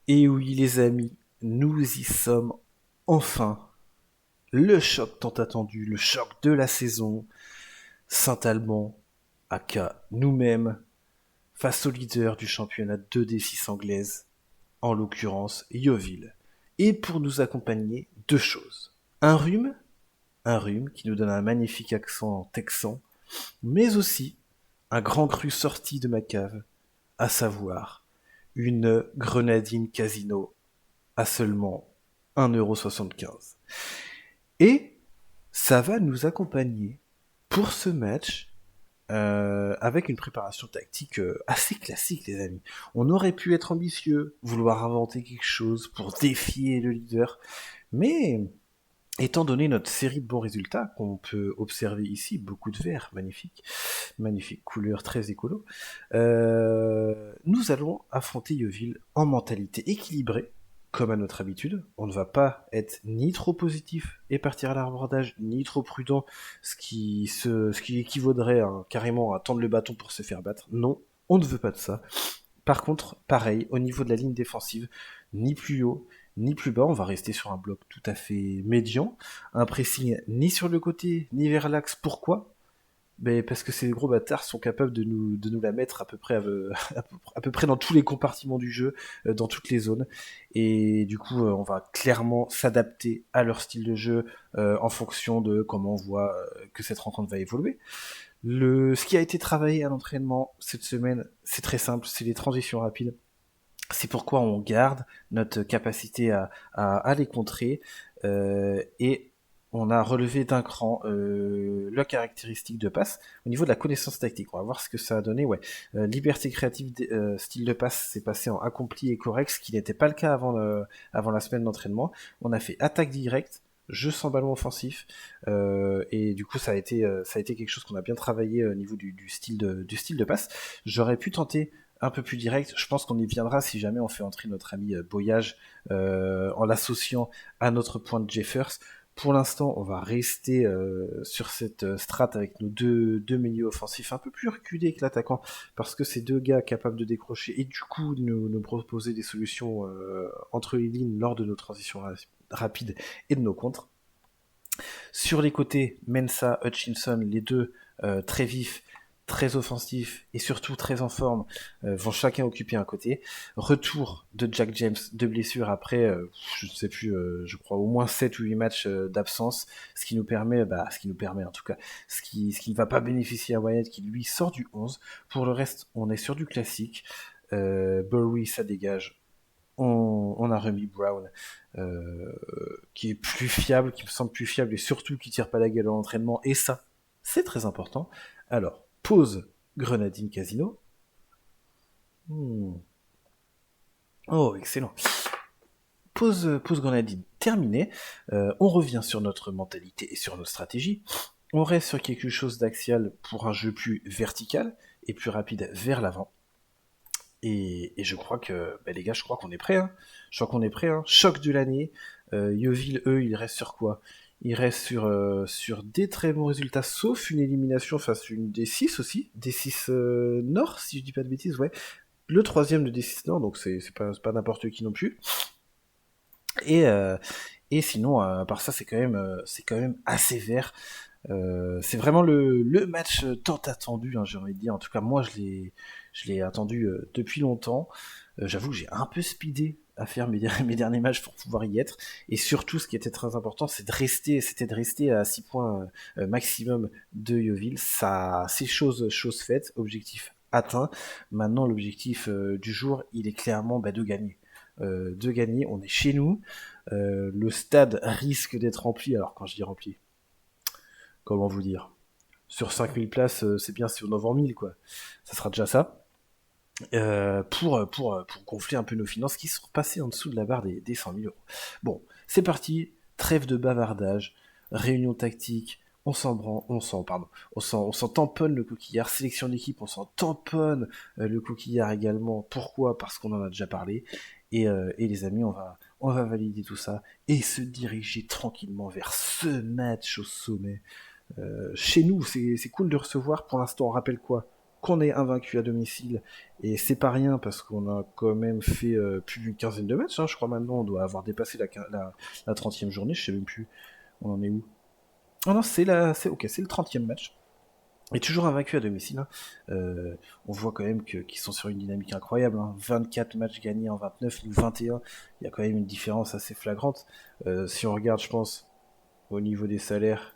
Et oui, les amis, nous y sommes enfin. Le choc tant attendu, le choc de la saison. Saint-Alban, aka nous-mêmes, face au leader du championnat 2D6 anglaise, en l'occurrence Yeovil. Et pour nous accompagner, deux choses. Un rhume qui nous donne un magnifique accent texan, mais aussi un grand cru sorti de ma cave, à savoir une grenadine casino à seulement 1,75 €. Et ça va nous accompagner pour ce match avec une préparation tactique assez classique, les amis. On aurait pu être ambitieux, vouloir inventer quelque chose pour défier le leader, mais étant donné notre série de bons résultats qu'on peut observer ici, beaucoup de verts, magnifique, magnifique couleur très écolo, nous allons affronter Yeovil en mentalité équilibrée, comme à notre habitude. On ne va pas être ni trop positif et partir à l'abordage, ni trop prudent, ce qui équivaudrait carrément à tendre le bâton pour se faire battre. Non, on ne veut pas de ça. Par contre, pareil, au niveau de la ligne défensive, ni plus haut, ni plus bas, on va rester sur un bloc tout à fait médian. Un pressing ni sur le côté, ni vers l'axe. Pourquoi? Ben, parce que ces gros bâtards sont capables de nous la mettre à peu près, à peu près dans tous les compartiments du jeu, dans toutes les zones. Et du coup, on va clairement s'adapter à leur style de jeu en fonction de comment on voit que cette rencontre va évoluer. Ce qui a été travaillé à l'entraînement cette semaine, c'est très simple, c'est les transitions rapides. C'est pourquoi on garde notre capacité à les contrer et on a relevé d'un cran la caractéristique de passe au niveau de la connaissance tactique. On va voir ce que ça a donné. Ouais, liberté créative, style de passe, c'est passé en accompli et correct, ce qui n'était pas le cas avant la semaine d'entraînement. On a fait attaque directe, jeu sans ballon offensif, et du coup ça a été quelque chose qu'on a bien travaillé au niveau du style de passe. J'aurais pu tenter un peu plus direct. Je pense qu'on y viendra si jamais on fait entrer notre ami Boyage en l'associant à notre point de Jeffers. Pour l'instant, on va rester sur cette strat avec nos deux milieux offensifs un peu plus reculés que l'attaquant, parce que c'est deux gars capables de décrocher et du coup nous proposer des solutions entre les lignes lors de nos transitions rapides et de nos contres. Sur les côtés, Mensa, Hutchinson, les deux très vifs, très offensifs et surtout très en forme, vont chacun occuper un côté. Retour de Jack James de blessure après, je ne sais plus, je crois au moins 7 ou 8 matchs d'absence, ce qui nous permet en tout cas, ce qui ne va pas bénéficier à Wyatt qui lui sort du 11. Pour le reste, on est sur du classique. Bowie, ça dégage, on a remis Brown, qui est plus fiable, qui me semble plus fiable et surtout qui tire pas la gueule à l'entraînement. Et ça, c'est très important. Alors, pause Grenadine Casino. Hmm. Oh, excellent. Pause Grenadine terminée. On revient sur notre mentalité et sur nos stratégies. On reste sur quelque chose d'axial pour un jeu plus vertical et plus rapide vers l'avant. Et je crois que, bah les gars, je crois qu'on est prêts. Hein. Je crois qu'on est prêts. Hein. Choc de l'année. Yeovil, eux, ils restent sur quoi? Ils restent sur des très bons résultats, sauf une élimination face à une D6 aussi. D6 Nord, si je dis pas de bêtises, ouais. Le troisième de D6 Nord, donc c'est pas n'importe qui non plus. Et, euh, et sinon, à part ça, c'est quand même assez vert. C'est vraiment le match tant attendu, hein, j'ai envie de dire. En tout cas, moi, je l'ai attendu depuis longtemps. J'avoue que j'ai un peu speedé à faire mes derniers matchs pour pouvoir y être. Et surtout, ce qui était très important, c'était de rester à 6 points maximum de Yeovil. Ça, c'est chose faite, objectif atteint. Maintenant, l'objectif du jour, il est clairement de gagner. De gagner, on est chez nous. Le stade risque d'être rempli. Alors, quand je dis rempli, comment vous dire, sur 5000 places, c'est bien si on en vend 1000, quoi. Ça sera déjà ça. Pour gonfler un peu nos finances qui sont passées en dessous de la barre des 100 000 euros. Bon, c'est parti, trêve de bavardage, réunion tactique, on s'en tamponne le coquillard, sélection d'équipe, on s'en tamponne le coquillard également. Pourquoi? Parce qu'on en a déjà parlé. Et les amis, on va valider tout ça et se diriger tranquillement vers ce match au sommet. Chez nous, c'est cool de recevoir. Pour l'instant, on rappelle quoi? qu'on est invaincu à domicile, et c'est pas rien parce qu'on a quand même fait plus d'une quinzaine de matchs, hein, je crois maintenant on doit avoir dépassé la 30e journée, je sais même plus, on en est où. Ah non, c'est le 30e match. Et toujours invaincu à domicile. Hein. On voit quand même qu'ils sont sur une dynamique incroyable. Hein. 24 matchs gagnés en 29, nous 21. Il y a quand même une différence assez flagrante. Si on regarde, je pense, au niveau des salaires,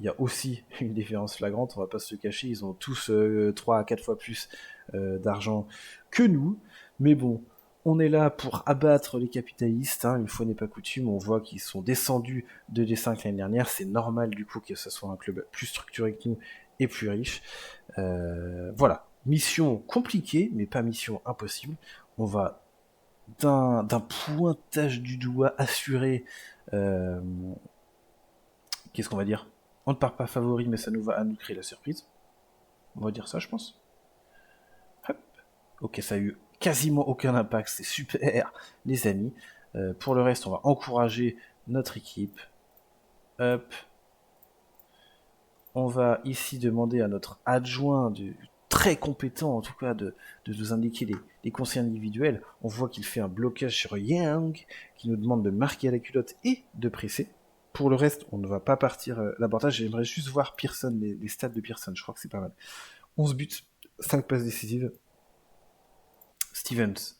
il y a aussi une différence flagrante. On va pas se le cacher. Ils ont tous 3 à 4 fois plus d'argent que nous. Mais bon, on est là pour abattre les capitalistes. Hein. Une fois n'est pas coutume, on voit qu'ils sont descendus de D5 l'année dernière. C'est normal du coup que ce soit un club plus structuré que nous et plus riche. Voilà, mission compliquée, mais pas mission impossible. On va d'un pointage du doigt assuré. Qu'est-ce qu'on va dire? On ne part pas favori, mais ça nous va à nous créer la surprise. On va dire ça, je pense. Hop. Ok, ça a eu quasiment aucun impact, c'est super, les amis. Pour le reste, on va encourager notre équipe. Hop. On va ici demander à notre adjoint, très compétent en tout cas, de nous indiquer les conseils individuels. On voit qu'il fait un blocage sur Yang, qui nous demande de marquer à la culotte et de presser. Pour le reste, on ne va pas partir l'avantage. J'aimerais juste voir Pearson, les stats de Pearson, je crois que c'est pas mal. 11 buts, 5 passes décisives. Stevens,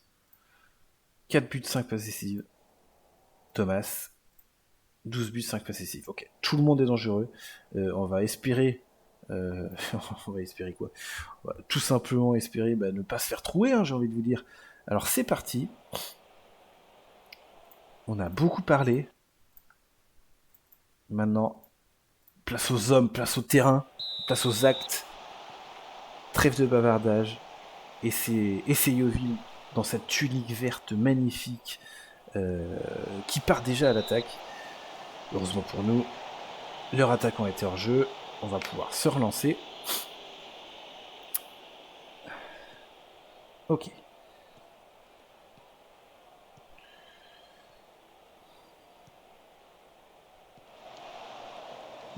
4 buts, 5 passes décisives. Thomas, 12 buts, 5 passes décisives. Ok, tout le monde est dangereux. On va espérer... on va espérer quoi? On va tout simplement espérer ne pas se faire trouer, hein, j'ai envie de vous dire. Alors c'est parti. On a beaucoup parlé. Maintenant, place aux hommes, place au terrain, place aux actes. Trêve de bavardage. Et c'est Yeovil dans cette tunique verte magnifique qui part déjà à l'attaque. Heureusement pour nous, leur attaquant était hors jeu. On va pouvoir se relancer. Ok.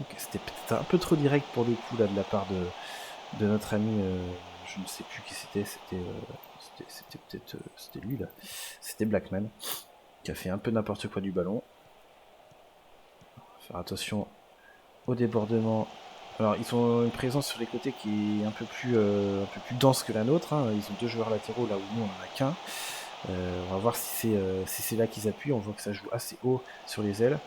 Ok, c'était peut-être un peu trop direct pour le coup là de la part de notre ami, je ne sais plus qui c'était, c'était peut-être c'était lui là, c'était Blackman qui a fait un peu n'importe quoi du ballon. Faire attention au débordement. Alors ils ont une présence sur les côtés qui est un peu plus dense que la nôtre. Hein. Ils ont 2 joueurs latéraux là où nous on en a qu'un. On va voir si c'est là qu'ils appuient. On voit que ça joue assez haut sur les ailes.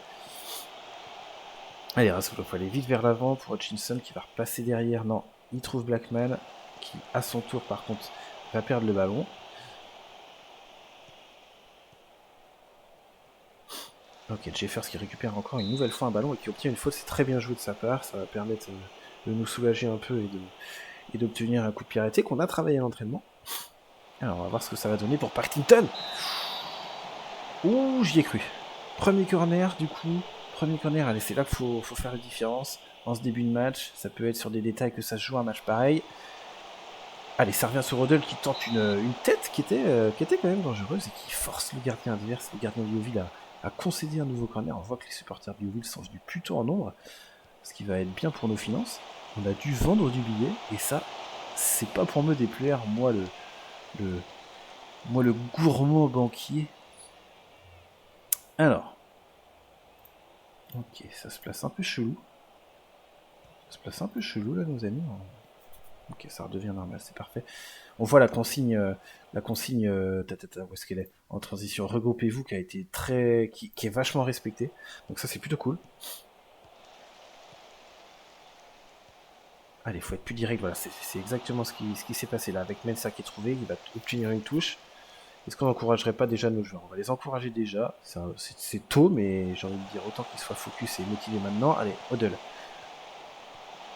Allez, Rassoul, il faut aller vite vers l'avant pour Hutchinson qui va repasser derrière. Non, il trouve Blackman qui, à son tour, par contre, va perdre le ballon. Ok, Jeffers qui récupère encore une nouvelle fois un ballon et qui obtient une faute. C'est très bien joué de sa part. Ça va permettre de nous soulager un peu et d'obtenir un coup de pied arrêté qu'on a travaillé à l'entraînement. Alors, on va voir ce que ça va donner pour Partington. Ouh, j'y ai cru. Premier corner, du coup. Premier corner, allez, c'est là qu'il faut faire la différence. En ce début de match, ça peut être sur des détails que ça se joue un match pareil. Allez, ça revient sur Rodel qui tente une tête qui était quand même dangereuse et qui force le gardien adverse, le gardien de Yeovil, à concéder un nouveau corner. On voit que les supporters de Yeovil sont venus plutôt en nombre, ce qui va être bien pour nos finances. On a dû vendre du billet et ça, c'est pas pour me déplaire, moi le gourmand banquier. Alors, ok, ça se place un peu chelou. Ça se place un peu chelou là, nos amis. Ok, ça redevient normal, c'est parfait. On voit la consigne, où est-ce qu'elle est? En transition, regroupez-vous, qui a été qui est vachement respectée. Donc ça, c'est plutôt cool. Allez, faut être plus direct, voilà, c'est exactement ce qui s'est passé là. Avec Mensa qui est trouvé, il va obtenir une touche. Est-ce qu'on n'encouragerait pas déjà nos joueurs? On va les encourager déjà. C'est tôt, mais j'ai envie de dire autant qu'ils soient focus et motivés maintenant. Allez, Odell.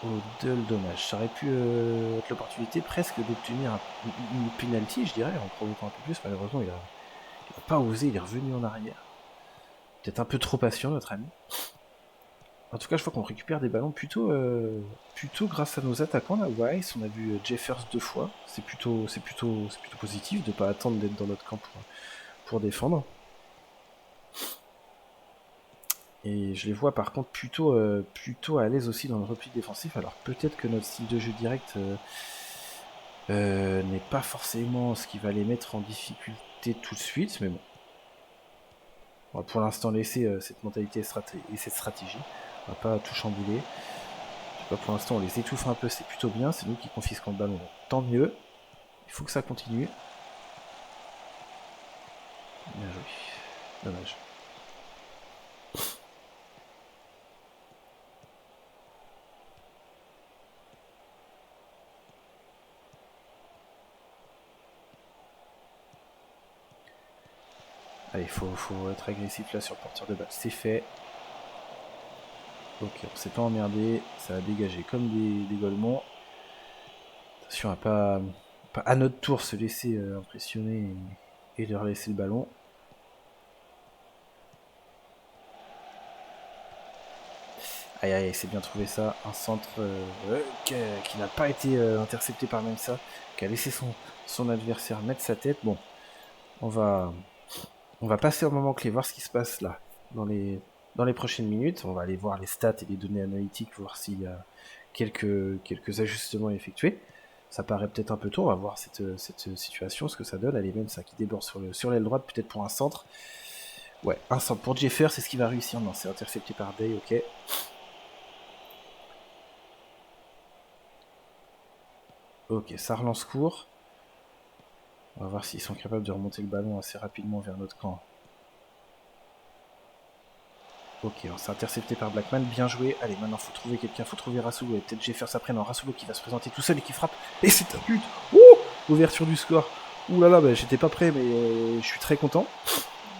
Odell, dommage. Ça aurait pu être l'opportunité presque d'obtenir une penalty, je dirais, en provoquant un peu plus. Malheureusement, il a pas osé, il est revenu en arrière. Peut-être un peu trop patient, notre ami. En tout cas, je vois qu'on récupère des ballons plutôt grâce à nos attaquants. Là, Weiss, on a vu Jeffers 2 fois. C'est plutôt positif de ne pas attendre d'être dans notre camp pour défendre. Et je les vois par contre plutôt à l'aise aussi dans le repli défensif. Alors peut-être que notre style de jeu direct n'est pas forcément ce qui va les mettre en difficulté tout de suite, mais bon. On va pour l'instant laisser cette mentalité et cette stratégie. On va pas tout chambouler. Je sais pas, pour l'instant on les étouffe un peu, c'est plutôt bien, c'est nous qui confisquons le ballon, donc tant mieux. Il faut que ça continue. Bien joué. Dommage. Allez, faut être agressif là sur le porteur de balle. C'est fait. Ok, on s'est pas emmerdé. Ça a dégagé comme des golemons. Attention à pas à notre tour se laisser impressionner et leur laisser le ballon. Aïe aïe, c'est bien trouvé ça. Un centre qui n'a pas été intercepté par Mensa, qui a laissé son adversaire mettre sa tête. Bon, on va passer au moment clé, voir ce qui se passe là dans les prochaines minutes. On va aller voir les stats et les données analytiques, voir s'il y a quelques ajustements effectués. Ça paraît peut-être un peu tôt, on va voir cette situation, ce que ça donne. Allez, même ça qui déborde sur l'aile droite, peut-être pour un centre. Ouais, un centre pour Jeffer, c'est ce qui va réussir. Non, c'est intercepté par Day, ok. Ok, ça relance court. On va voir s'ils sont capables de remonter le ballon assez rapidement vers notre camp. Ok, c'est intercepté par Blackman, bien joué. Allez, maintenant faut trouver quelqu'un, faut trouver Rassoulou. Et peut-être Jeffers après, non, Rassoulou qui va se présenter tout seul et qui frappe. Et c'est un but. Ouh, ouverture du score. Ouh là là, bah, j'étais pas prêt, mais je suis très content.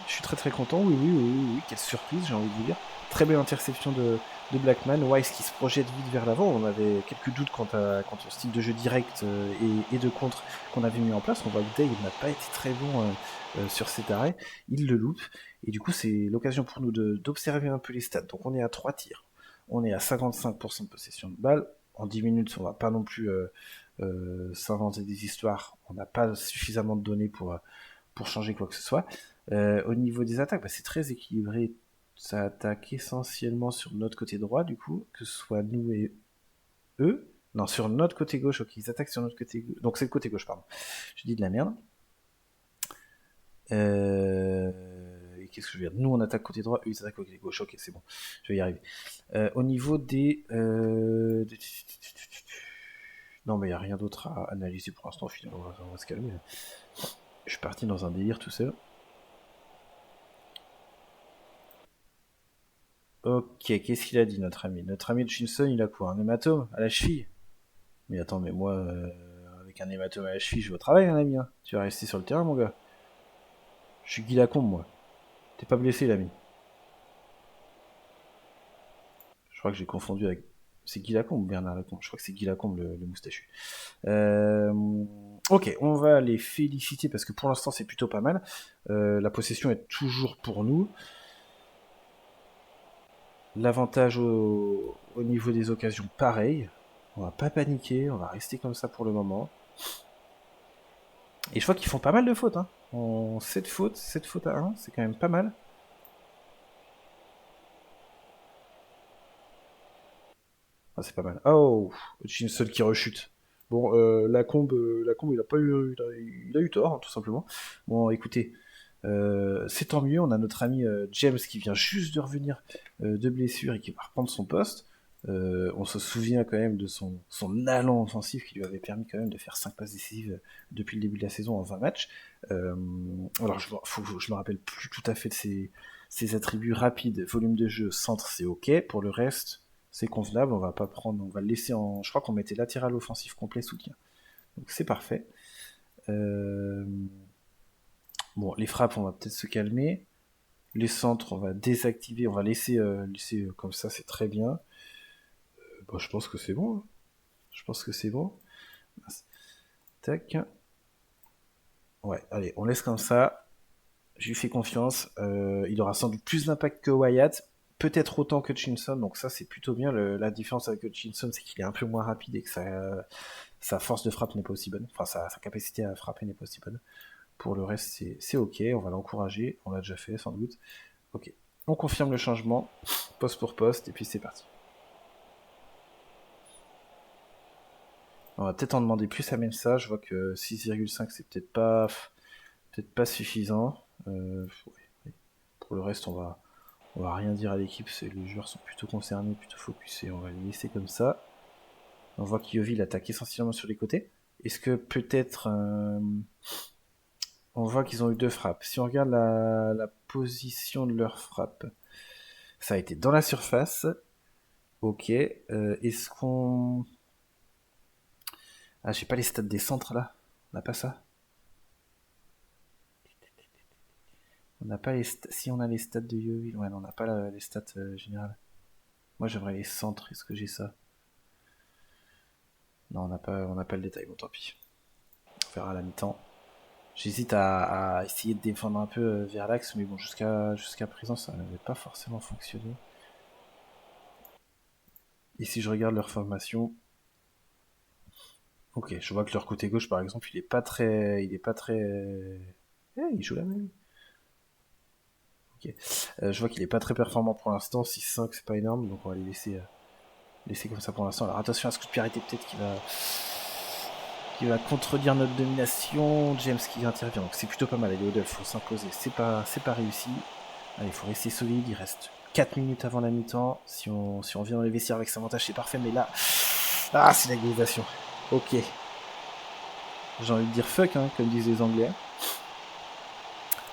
Je suis très content, oui, quelle surprise, j'ai envie de vous dire. Très belle interception de Blackman. Wise qui se projette vite vers l'avant. On avait quelques doutes quant au style de jeu direct et de contre qu'on avait mis en place. On voit que Dave n'a pas été très bon sur cet arrêt. Il le loupe. Et du coup, c'est l'occasion pour nous d'observer un peu les stats. Donc on est à 3 tirs. On est à 55% de possession de balle. En 10 minutes, on va pas non plus s'inventer des histoires. On n'a pas suffisamment de données pour changer quoi que ce soit. Au niveau des attaques, bah, c'est très équilibré. Ça attaque essentiellement sur notre côté droit, du coup, que ce soit nous et eux. Non, sur notre côté gauche, ok, ils attaquent sur notre côté gauche. Donc c'est le côté gauche, pardon. Je dis de la merde. Et qu'est-ce que je veux dire? Nous, on attaque côté droit, eux, ils attaquent côté gauche. Ok, c'est bon, je vais y arriver. Au niveau des... Non, mais il n'y a rien d'autre à analyser pour l'instant, finalement, on va se calmer. Je suis parti dans un délire tout seul. Ok, qu'est-ce qu'il a dit notre ami? Notre ami Hutchinson, il a quoi? Un hématome à la cheville? Mais attends, mais moi, avec un hématome à la cheville, je vais au travail, un ami. Hein. Tu vas rester sur le terrain, mon gars. Je suis Guy Lacombe, moi. T'es pas blessé, l'ami. Je crois que j'ai confondu avec... C'est Guy Lacombe ou Bernard Lacombe? Je crois que c'est Guy Lacombe, le moustachu. Ok, on va les féliciter parce que pour l'instant, c'est plutôt pas mal. La possession est toujours pour nous. L'avantage au niveau des occasions, pareil. On va pas paniquer, on va rester comme ça pour le moment. Et je vois qu'ils font pas mal de fautes. Hein. 7 fautes à 1, c'est quand même pas mal. Ah, c'est pas mal. Oh, Hutchinson qui rechute. Bon, Lacombe, il a pas eu, il a eu tort, hein, tout simplement. Bon, écoutez, c'est tant mieux. On a notre ami James qui vient juste de revenir de blessure et qui va reprendre son poste. On se souvient quand même de son allant offensif qui lui avait permis quand même de faire 5 passes décisives depuis le début de la saison en 20 matchs. Alors, je me rappelle plus tout à fait de ses attributs rapides, volume de jeu, centre, c'est ok. Pour le reste, c'est convenable. On va pas prendre, on va le laisser en. Je crois qu'on mettait latéral offensif complet soutien. Donc c'est parfait. Euh, Bon, les frappes, on va peut-être se calmer. Les centres, on va désactiver, on va laisser comme ça, c'est très bien. Bon, je pense que c'est bon. Hein. Je pense que c'est bon. Tac. Ouais, allez, on laisse comme ça. Je lui fais confiance. Il aura sans doute plus d'impact que Wyatt. Peut-être autant que Hutchinson. Donc ça, c'est plutôt bien. La différence avec Hutchinson, c'est qu'il est un peu moins rapide et que sa force de frappe n'est pas aussi bonne. Enfin, sa capacité à frapper n'est pas aussi bonne. Pour le reste, c'est ok. On va l'encourager. On l'a déjà fait, sans doute. Ok. On confirme le changement. Poste pour poste. Et puis c'est parti. On va peut-être en demander plus à Mensa. Je vois que 6,5 c'est peut-être pas suffisant. Ouais. Pour le reste, on va rien dire à l'équipe. Les joueurs sont plutôt concernés, plutôt focusés. On va les laisser comme ça. On voit qu'Yovil attaque essentiellement sur les côtés. Est-ce que peut-être on voit qu'ils ont eu 2 frappes. Si on regarde la position de leur frappe, ça a été dans la surface. Ok. Est-ce qu'on... Ah, j'ai pas les stats des centres là. On n'a pas ça. On n'a pas Si on a les stats de Yovil, ouais, non, on n'a pas les stats générales. Moi j'aimerais les centres, est-ce que j'ai ça? Non, on n'a pas le détail, bon tant pis. On verra à la mi-temps. J'hésite à essayer de défendre un peu vers l'axe, mais bon, jusqu'à présent, ça n'avait pas forcément fonctionné. Et si je regarde leur formation, ok, je vois que leur côté gauche, par exemple, il est pas très, il joue la même. Ok, je vois qu'il est pas très performant pour l'instant. 6-5, c'est pas énorme, donc on va les laisser comme ça pour l'instant. Alors attention à ce coup de pied arrêté, peut-être qu'il va contredire notre domination. James qui intervient, donc c'est plutôt pas mal. Allez, Odell, faut s'imposer. C'est pas réussi. Allez, faut rester solide. Il reste 4 minutes avant la mi-temps. Si on vient dans les vestiaires avec cet avantage, c'est parfait. Mais là, ah, c'est l'égalisation. Ok. J'ai envie de dire fuck, hein, comme disent les Anglais.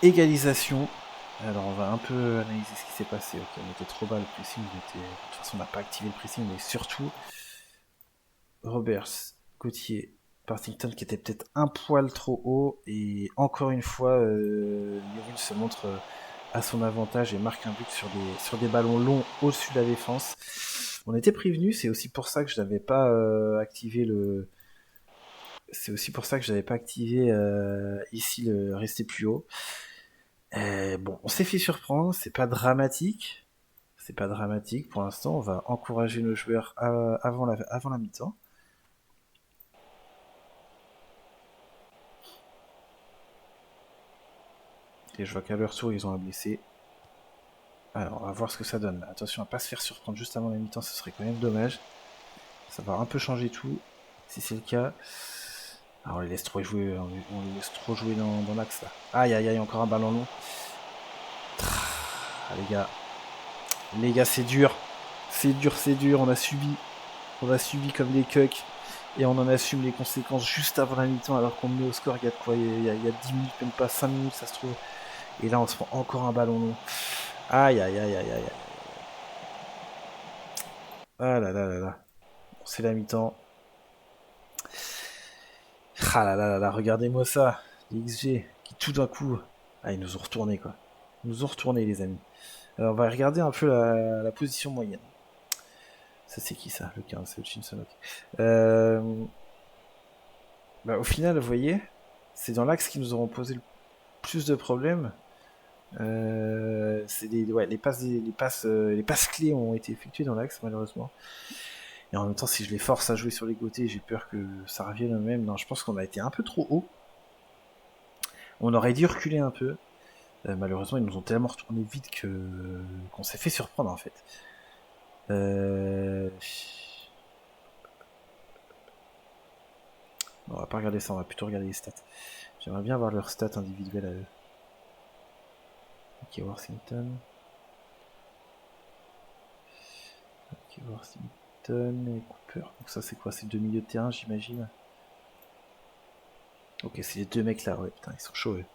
Égalisation. Alors on va un peu analyser ce qui s'est passé. Ok, on était trop bas le pressing. De toute façon, on n'a pas activé le pressing, mais surtout Roberts, Gauthier, Partington qui était peut-être un poil trop haut. Et encore une fois, Yovil se montre à son avantage et marque un but sur des ballons longs au-dessus de la défense. On était prévenu, c'est aussi pour ça que je n'avais pas activé le. C'est aussi pour ça que je n'avais pas activé ici le rester plus haut. Bon, on s'est fait surprendre, c'est pas dramatique. C'est pas dramatique pour l'instant. On va encourager nos joueurs avant la mi-temps. Et je vois qu'à leur tour, ils ont un blessé. Alors, on va voir ce que ça donne. Attention à pas se faire surprendre juste avant la mi-temps, ce serait quand même dommage. Ça va un peu changer tout, si c'est le cas. Alors, on les laisse trop jouer, on les laisse trop jouer dans l'axe là. Aïe aïe aïe, encore un ballon long. Ah, les gars, c'est dur. C'est dur, on a subi comme des cucks. Et on en assume les conséquences juste avant la mi-temps alors qu'on met au score, il y a quoi, il y a 10 minutes, même pas 5 minutes ça se trouve. Et là on se prend encore un ballon long. Aïe aïe aïe aïe aïe. Ah là là là là. Bon, c'est la mi-temps. Ah là là là là, regardez-moi ça. Les XG qui tout d'un coup. Ah, ils nous ont retourné quoi. Ils nous ont retourné les amis. Alors on va regarder un peu la position moyenne. Ça c'est qui ça? Le 15, c'est Hutchinson. Okay. Bah, au final, vous voyez, c'est dans l'axe qui nous auront posé le plus de problèmes. Ouais, les passes clés ont été effectuées dans l'axe malheureusement. Et en même temps, si je les force à jouer sur les côtés, j'ai peur que ça revienne au même. Non, je pense qu'on a été un peu trop haut. On aurait dû reculer un peu. Malheureusement, ils nous ont tellement retourné vite qu'on s'est fait surprendre en fait. On va pas regarder ça, on va plutôt regarder les stats. J'aimerais bien voir leurs stats individuelles à eux. Ok, Worthington. Ok, Worthington et Cooper. Donc ça c'est quoi? C'est deux milieux de terrain j'imagine. Ok, c'est les deux mecs là, ouais, putain, ils sont chauds eux.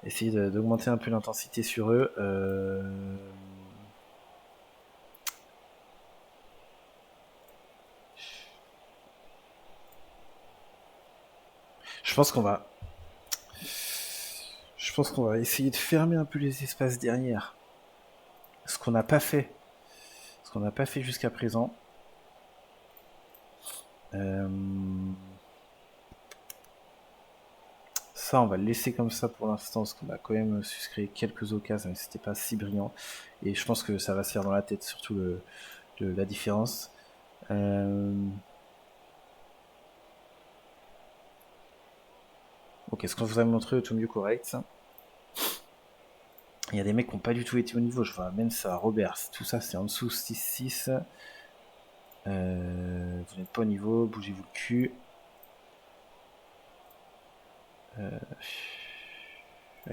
Essayer d'augmenter un peu l'intensité sur eux. Je pense qu'on va. Je pense qu'on va essayer de fermer un peu les espaces derrière. Ce qu'on n'a pas fait. Ce qu'on n'a pas fait jusqu'à présent. Ça, on va le laisser comme ça pour l'instant, parce qu'on a quand même su se créer quelques occasions, mais c'était pas si brillant. Et je pense que ça va se faire dans la tête, surtout la différence. Ok, ce qu'on vous a montré est tout mieux correct. Il y a des mecs qui n'ont pas du tout été au niveau. Je vois même ça, Robert. Tout ça, c'est en dessous 6-6. Vous n'êtes pas au niveau. Bougez-vous le cul. Allez,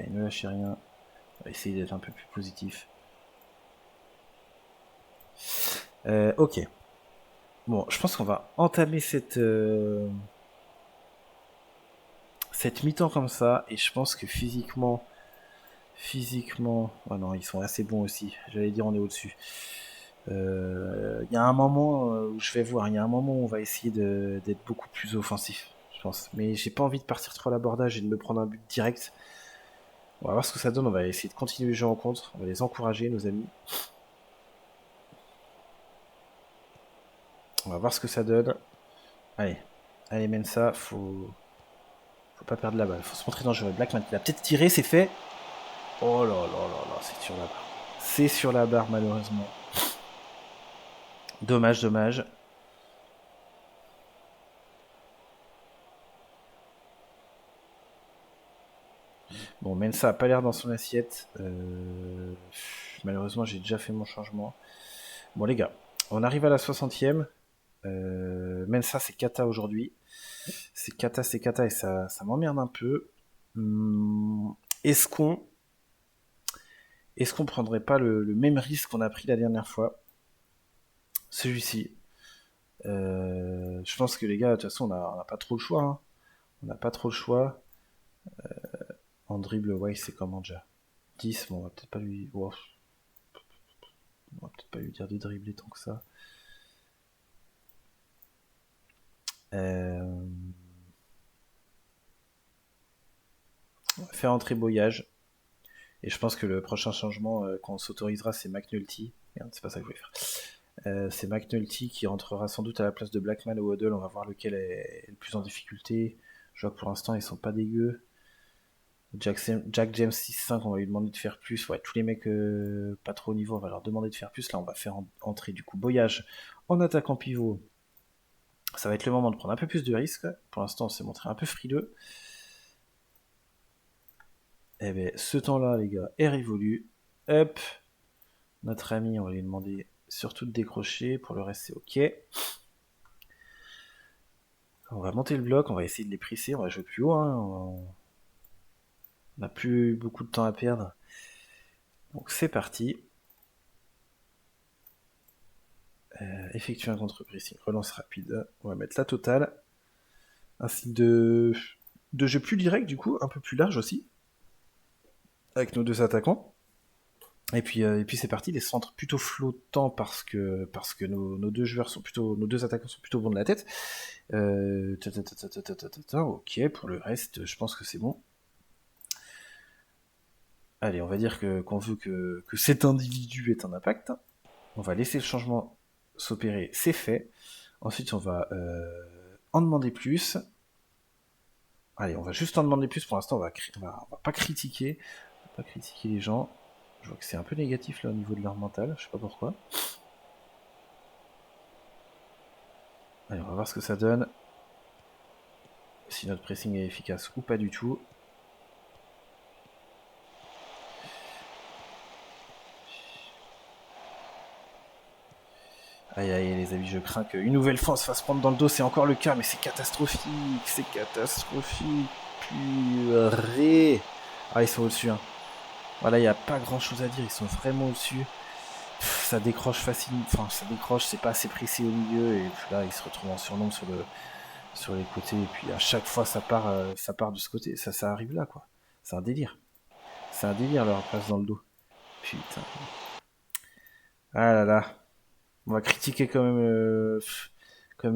ne lâchez rien. On va essayer d'être un peu plus positif. Ok. Bon, je pense qu'on va entamer cette mi-temps comme ça. Et je pense que physiquement... Oh non, ils sont assez bons aussi. J'allais dire on est au-dessus. Il y a un moment où je vais voir. Il y a un moment où on va essayer d'être beaucoup plus offensif, je pense. Mais j'ai pas envie de partir trop à l'abordage et de me prendre un but direct. On va voir ce que ça donne. On va essayer de continuer le jeu en contre. On va les encourager, nos amis. On va voir ce que ça donne. Allez, allez, mène ça. Faut pas perdre la balle. Faut se montrer dangereux. Blackman qui va peut-être tirer, c'est fait. Oh là là là là, c'est sur la barre. C'est sur la barre malheureusement. Dommage, dommage. Bon, Mensa a pas l'air dans son assiette. Malheureusement, j'ai déjà fait mon changement. Bon, les gars, on arrive à la 60e. Mensa, c'est kata aujourd'hui. C'est kata, et ça m'emmerde un peu. Est-ce qu'on prendrait pas le même risque qu'on a pris la dernière fois? Celui-ci. Je pense que les gars, de toute façon, on n'a pas trop le choix. Hein. On n'a pas trop le choix. En dribble, ouais, c'est comment déjà 10, bon, on va peut-être pas lui... Oh. On va peut-être pas lui dire de dribbler tant que ça. On va faire entrer Boyage. Et je pense que le prochain changement qu'on s'autorisera, c'est McNulty. Merde, c'est pas ça que je voulais faire. C'est McNulty qui rentrera sans doute à la place de Blackman ou Waddle. On va voir lequel est le plus en difficulté. Je vois que pour l'instant, ils sont pas dégueux. Jack James 6-5, on va lui demander de faire plus. Ouais, tous les mecs pas trop au niveau, on va leur demander de faire plus. Là, on va faire entrer du coup Boyage en attaquant pivot. Ça va être le moment de prendre un peu plus de risques. Pour l'instant, on s'est montré un peu frileux. Eh bien, ce temps-là, les gars, est révolu. Hop. Notre ami, on va lui demander surtout de décrocher. Pour le reste, c'est OK. On va monter le bloc, on va essayer de les presser. On va jouer plus haut. Hein. On n'a plus beaucoup de temps à perdre. Donc, c'est parti. Effectuer un contre-pressing. Relance rapide. On va mettre la totale. Un style de jeu plus direct, du coup, un peu plus large aussi. Avec nos deux attaquants. Et puis c'est parti, les centres plutôt flottants parce que nos deux joueurs sont plutôt, nos deux attaquants sont plutôt bons de la tête. Ok, pour le reste, je pense que c'est bon. Allez, on va dire qu'on veut que cet individu ait un impact. On va laisser le changement s'opérer, c'est fait. Ensuite, on va en demander plus. Allez, on va juste en demander plus. Pour l'instant, on va pas critiquer. On va pas critiquer les gens. Je vois que c'est un peu négatif là au niveau de leur mental, je sais pas pourquoi. Allez, on va voir ce que ça donne. Si notre pressing est efficace ou pas du tout. Aïe aïe les amis, je crains qu'une nouvelle fois on se fasse prendre dans le dos, c'est encore le cas, mais c'est catastrophique, purée. Ah, ils sont au-dessus, hein. Voilà, il n'y a pas grand chose à dire, ils sont vraiment au-dessus. Ça décroche facilement, enfin ça décroche, c'est pas assez précis au milieu, et puis là ils se retrouvent en surnombre sur les côtés, et puis à chaque fois ça part de ce côté, ça arrive là quoi. C'est un délire. C'est un délire leur passe dans le dos. Putain. Ah là là. On va critiquer quand même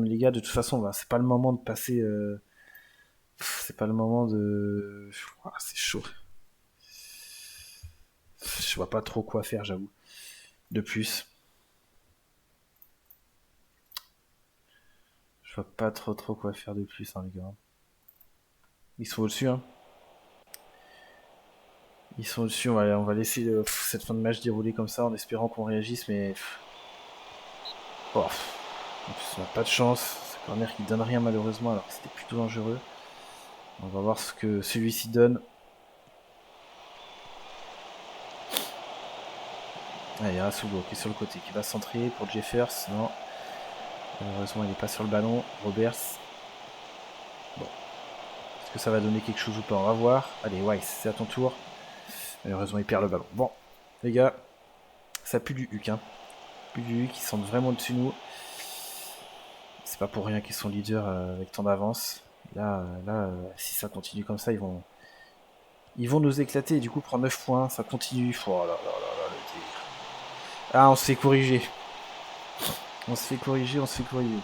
les gars, de toute façon, c'est pas le moment de passer. C'est pas le moment de. C'est chaud. Je vois pas trop quoi faire, j'avoue. De plus. Je vois pas trop quoi faire de plus, hein, les gars. Ils sont au-dessus, hein. Ils sont au-dessus, on va laisser cette fin de match dérouler comme ça en espérant qu'on réagisse, mais. Oh. En plus, on n'a pas de chance. Ce corner qui donne rien malheureusement, alors que c'était plutôt dangereux. On va voir ce que celui-ci donne. Allez, Rasulo qui est sur le côté, qui va centrer pour Jeffers. Non. Malheureusement, il n'est pas sur le ballon. Roberts. Bon. Est-ce que ça va donner quelque chose ou pas? On va voir. Allez, Weiss, c'est à ton tour. Malheureusement, il perd le ballon. Bon, les gars, ça pue du Huc. Hein. Pue du Huc, ils sentent vraiment au-dessus de nous. C'est pas pour rien qu'ils sont leaders avec tant d'avance. Là, si ça continue comme ça, ils vont nous éclater. Et du coup, prendre 9 points, ça continue. Oh là là là là, le délire. Ah, on se fait corriger. On se fait corriger, on se fait corriger.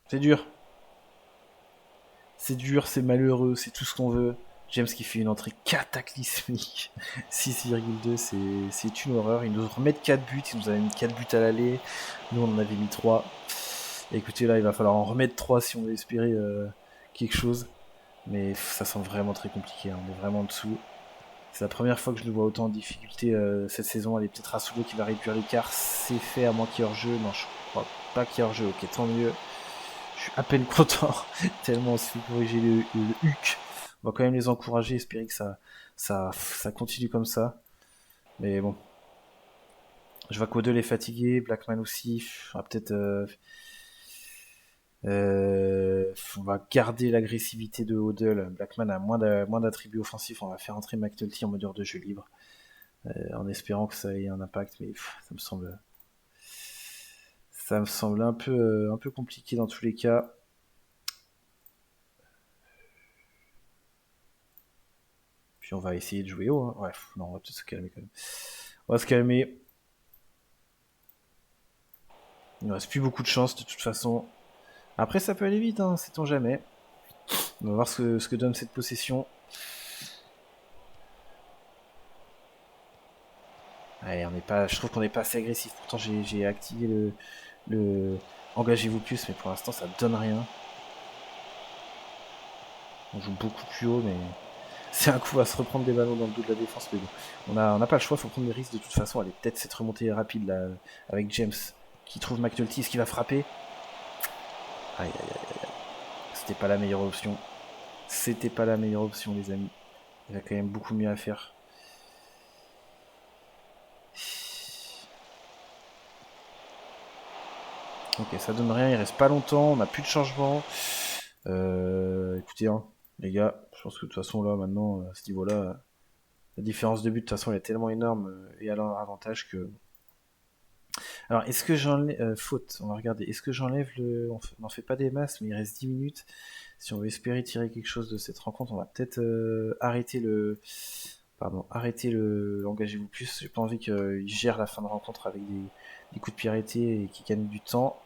C'est dur. C'est dur, c'est malheureux, c'est tout ce qu'on veut. James qui fait une entrée cataclysmique. 6,2, c'est une horreur. Ils nous remettent 4 buts, ils nous avaient mis 4 buts à l'aller. Nous, on en avait mis 3. Et écoutez, là, il va falloir en remettre 3 si on veut espérer quelque chose. Mais ça semble vraiment très compliqué, hein. On est vraiment en dessous. C'est la première fois que je nous vois autant en difficulté cette saison. Allez, peut-être Rasulo qui va réduire l'écart. C'est fait, à moins qu'il y ait hors-jeu. Non, je crois pas qu'il y ait hors-jeu. Ok, tant mieux. Je suis à peine content, tellement on se fait corriger le HUC. On va quand même les encourager, espérer que ça continue comme ça. Mais bon. Je vois qu'Odell est fatigué, Blackman aussi. On va peut-être. On va garder l'agressivité de Odell. Blackman a moins d'attributs offensifs. On va faire entrer McNulty en mode heure de jeu libre. En espérant que ça ait un impact. Mais ça me semble un peu compliqué dans tous les cas. Puis on va essayer de jouer haut. Hein. Ouais, non, on va peut-être se calmer quand même. On va se calmer. Il ne reste plus beaucoup de chance de toute façon. Après, ça peut aller vite, hein, sait-on jamais. On va voir ce que donne cette possession. Allez, je trouve qu'on n'est pas assez agressif. Pourtant, j'ai activé le engagez-vous plus, mais pour l'instant, ça donne rien. On joue beaucoup plus haut, mais c'est un coup à se reprendre des ballons dans le dos de la défense. Mais bon, on n'a pas le choix, il faut prendre des risques de toute façon. Allez, peut-être cette remontée rapide là, avec James qui trouve McNulty, ce qui va frapper. Aïe, aïe, aïe, aïe. C'était pas la meilleure option. C'était pas la meilleure option, les amis. Il y a quand même beaucoup mieux à faire. Ok, ça donne rien, il reste pas longtemps, on n'a plus de changement. Écoutez, hein, les gars, je pense que de toute façon, là, maintenant, à ce niveau-là, la différence de but, de toute façon, elle est tellement énorme et à leur avantage que. Alors, est-ce que j'enlève. Faute, on va regarder. Est-ce que j'enlève le. On n'en fait pas des masses, mais il reste 10 minutes. Si on veut espérer tirer quelque chose de cette rencontre, on va peut-être arrêter le. Pardon, arrêter le. Engagez-vous plus. J'ai pas envie qu'ils gèrent la fin de rencontre avec des coups de pied arrêtés et qu'ils gagnent du temps.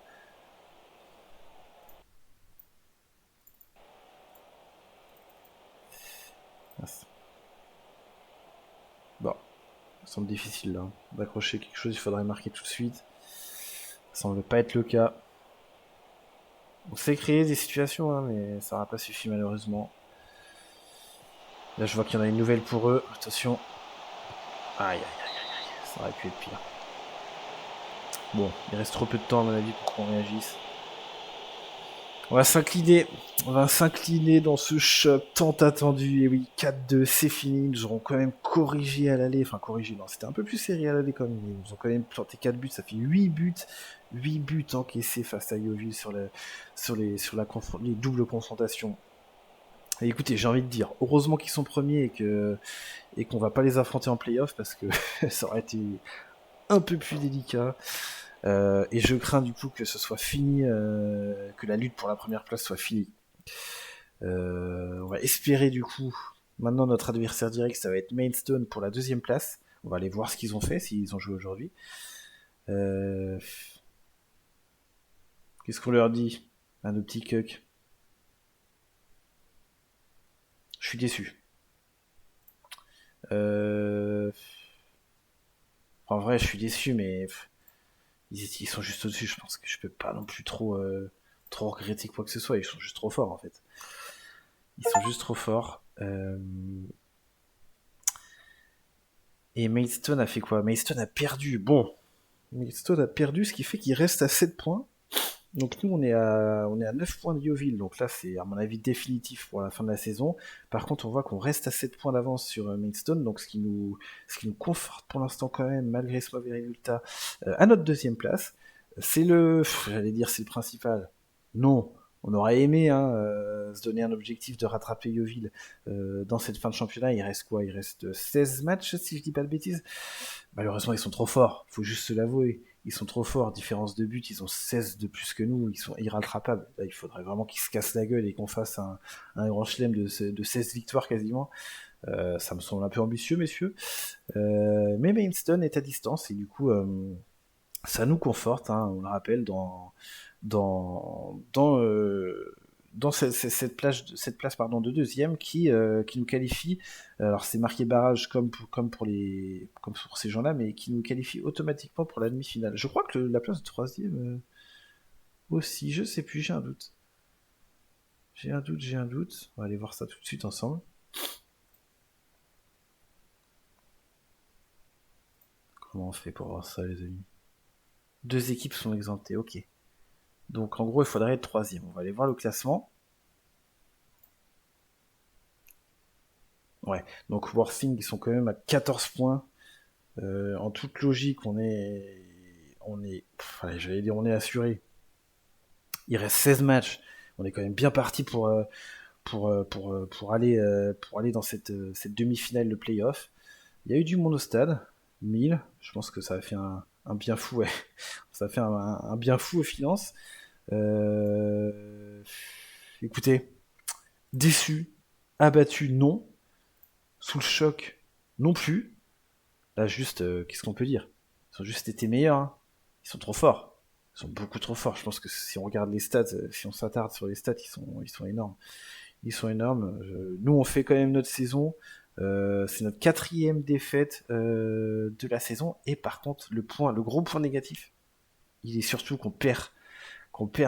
Bon, ça semble difficile là. D'accrocher quelque chose, il faudrait marquer tout de suite. Ça semble pas être le cas. On sait créer des situations, hein, mais ça n'aura pas suffi malheureusement. Là, je vois qu'il y en a une nouvelle pour eux. Attention. Aïe, aïe, aïe, aïe. Ça aurait pu être pire. Bon, il reste trop peu de temps à mon avis pour qu'on réagisse. On va s'incliner. On va s'incliner dans ce choc tant attendu. Et oui, 4-2, c'est fini. Ils nous auront quand même corrigé à l'aller. Enfin, corrigé, non, c'était un peu plus serré à l'aller quand même. Ils nous ont quand même planté 4 buts. Ça fait 8 buts. 8 buts encaissés face à Yeovil sur les doubles confrontations. Et écoutez, j'ai envie de dire, heureusement qu'ils sont premiers et qu'on va pas les affronter en playoff parce que ça aurait été un peu plus délicat. Et je crains du coup que ce soit fini, que la lutte pour la première place soit finie. On va espérer du coup, maintenant notre adversaire direct, ça va être Maidstone pour la deuxième place. On va aller voir ce qu'ils ont fait, s'ils ont joué aujourd'hui. Qu'est-ce qu'on leur dit à nos petits cucks? Je suis déçu. En vrai, je suis déçu, mais ils sont juste au-dessus. Je pense que je peux pas non plus trop regretter quoi que ce soit. Ils sont juste trop forts en fait. Ils sont juste trop forts. Et Maidstone a fait quoi? Maidstone a perdu. Bon, Maidstone a perdu, ce qui fait qu'il reste à 7 points. Donc nous, on est à 9 points de Yeovil, donc là, c'est à mon avis définitif pour la fin de la saison. Par contre, on voit qu'on reste à 7 points d'avance sur Maidstone, donc ce qui nous conforte pour l'instant quand même, malgré ce mauvais résultat, à notre deuxième place. J'allais dire, c'est le principal. Non, on aurait aimé hein, se donner un objectif de rattraper Yeovil dans cette fin de championnat. Il reste quoi? Il reste 16 matchs, si je dis pas de bêtises. Malheureusement, ils sont trop forts, faut juste se l'avouer. Ils sont trop forts, différence de but, ils ont 16 de plus que nous, ils sont irrattrapables. Là, il faudrait vraiment qu'ils se cassent la gueule et qu'on fasse un grand chelem de 16 victoires quasiment. Ça me semble un peu ambitieux, messieurs. Mais Maidstone est à distance et du coup, ça nous conforte, hein, on le rappelle, dans, dans, euh, dans cette place pardon, de deuxième qui nous qualifie. Alors c'est marqué barrage comme pour ces gens-là, mais qui nous qualifie automatiquement pour la demi-finale. Je crois que la place de troisième aussi, je sais plus, j'ai un doute. J'ai un doute. On va aller voir ça tout de suite ensemble. Comment on fait pour voir ça, les amis? Deux équipes sont exemptées, ok. Donc en gros, il faudrait être troisième. On va aller voir le classement. Ouais, donc Worthing, ils sont quand même à 14 points. En toute logique, allez, j'allais dire, on est assuré. Il reste 16 matchs. On est quand même bien parti pour aller dans cette demi-finale de playoff. Il y a eu du monde au stade, 1000. Je pense que ça a fait un bien fou, ouais. Ça a fait un bien fou aux finances. Euh, Écoutez, déçu, abattu, non. Sous le choc, non plus. Là, juste, qu'est-ce qu'on peut dire? Ils ont juste été meilleurs. Hein. Ils sont trop forts. Ils sont beaucoup trop forts. Je pense que si on regarde les stats, si on s'attarde sur les stats, ils sont énormes. Ils sont énormes. Nous, on fait quand même notre saison. C'est notre quatrième défaite de la saison. Et par contre, le gros point négatif, il est surtout qu'on perd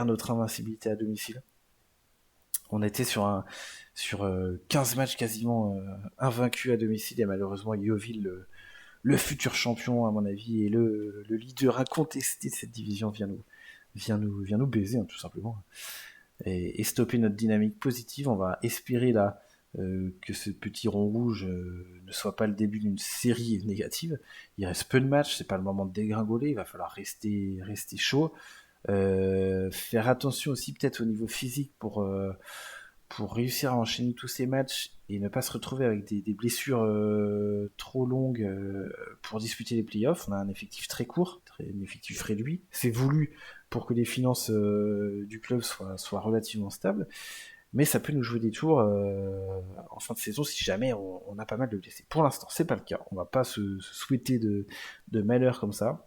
notre invincibilité à domicile. On était sur 15 matchs quasiment invaincus à domicile et malheureusement Yeovil, le futur champion à mon avis et le leader incontesté de cette division vient nous baiser hein, tout simplement et stopper notre dynamique positive. On va espérer là que ce petit rond rouge ne soit pas le début d'une série négative. Il reste peu de matchs, c'est pas le moment de dégringoler, il va falloir rester chaud. Faire attention aussi peut-être au niveau physique pour réussir à enchaîner tous ces matchs et ne pas se retrouver avec des blessures trop longues pour disputer les playoffs. On a un effectif très court, un effectif réduit. C'est voulu pour que les finances du club soient relativement stables, mais ça peut nous jouer des tours en fin de saison si jamais on a pas mal de blessés. Pour l'instant, c'est pas le cas. On va pas se souhaiter de malheur comme ça.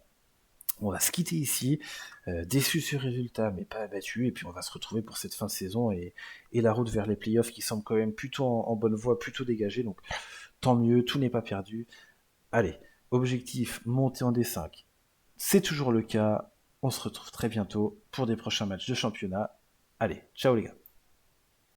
On va se quitter ici, déçu sur le résultat, mais pas abattu, et puis on va se retrouver pour cette fin de saison et la route vers les playoffs qui semble quand même plutôt en bonne voie, plutôt dégagée, donc tant mieux, tout n'est pas perdu. Allez, objectif, monter en D5, c'est toujours le cas, on se retrouve très bientôt pour des prochains matchs de championnat. Allez, ciao les gars.